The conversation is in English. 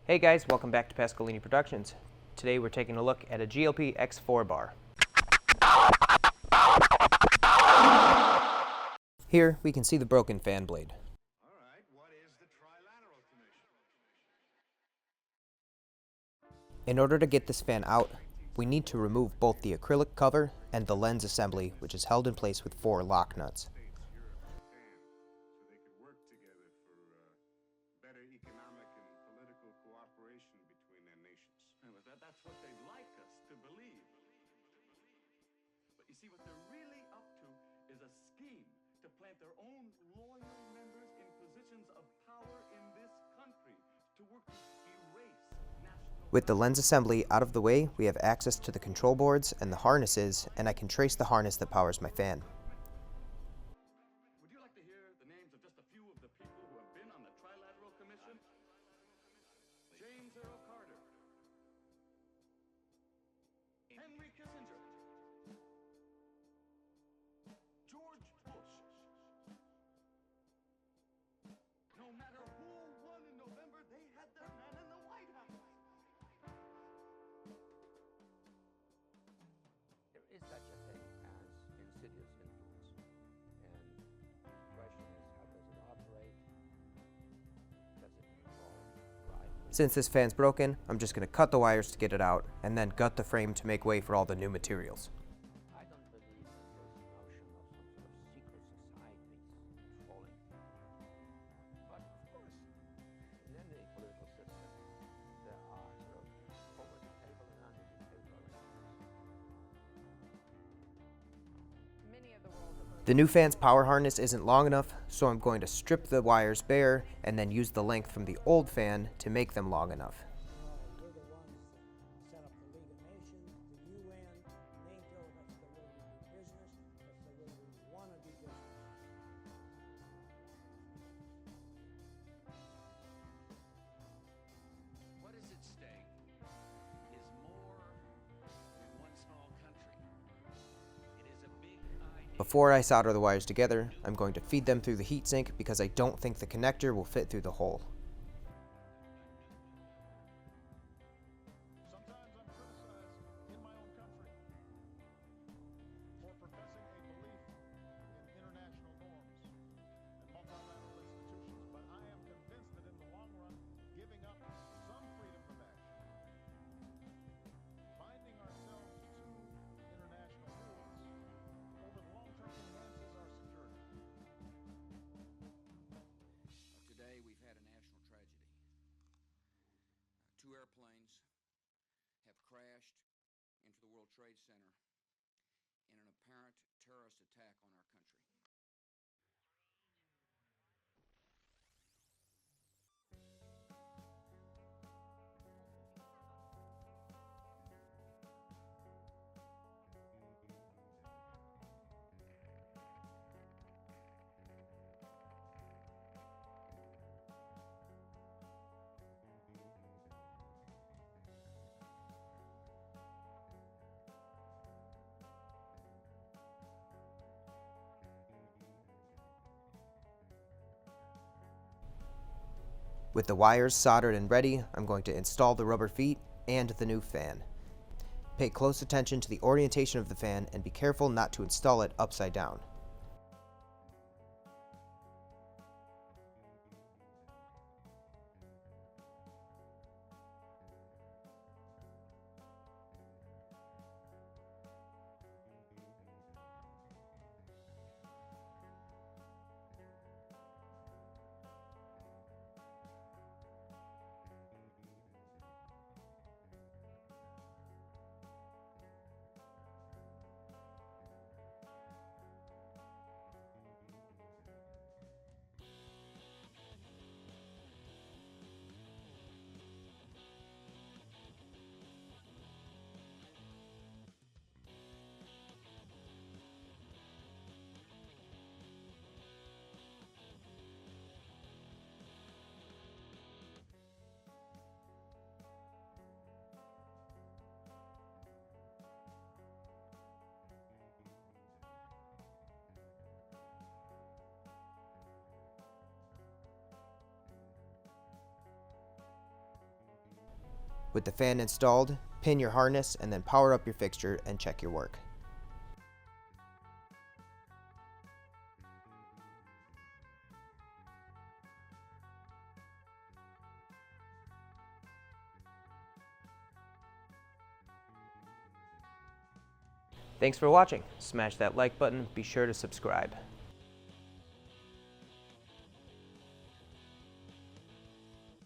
Hey guys, welcome back to Pascolini Productions. Today we're taking a look at a GLP X4 bar. Here we can see the broken fan blade. Alright, what is the trilateral commission? In order to get this fan out, we need to remove both the acrylic cover and the lens assembly, which is held in place with 4 lock nuts. So they could work together for better economic and political cooperation between their nations. That's what they'd like us to believe. But you see, what they're really up to is a scheme to plant their own loyal members in positions of power in this country to work to erase national... With the lens assembly out of the way, we have access to the control boards and the harnesses, and I can trace the harness that powers my fan. Would you like to hear the names of just a few of the people who have been on the Trilateral Commission? James Earl Carter, Henry Kissinger, George Bush. No matter who won in November, they had their man in the White House. There is such a thing as insidious influence, and the question is, how does it operate? Does it involve bribery? Since this fan's broken, I'm just going to cut the wires to get it out, and then gut the frame to make way for all the new materials. I don't believe that there's a notion of some sort of secret societies falling. But of course, in any political system, there are sort of over the table and under the table arrangements. The new fan's power harness isn't long enough, so I'm going to strip the wires bare and then use the length from the old fan to make them long enough. We're the ones that set up the League of Nations, the UN, NATO. That's the way we do business. That's the way we want to do business. What is at stake is more than one small country. It is a big idea. Before I solder the wires together, I'm going to feed them through the heatsink because I don't think the connector will fit through the hole. Sometimes I'm criticized in my own country for professing a belief in international norms and multilateral institutions, but I am convinced that in the long run, giving up some freedom of action, binding ourselves to international rules, over the long term enhances our security. Today, we've had a national tragedy. 2 airplanes have crashed into the World Trade Center in an apparent terrorist attack on our country. With the wires soldered and ready, I'm going to install the rubber feet and the new fan. Pay close attention to the orientation of the fan and be careful not to install it upside down. With the fan installed, pin your harness and then power up your fixture and check your work. Thanks for watching. Smash that like button. Be sure to subscribe.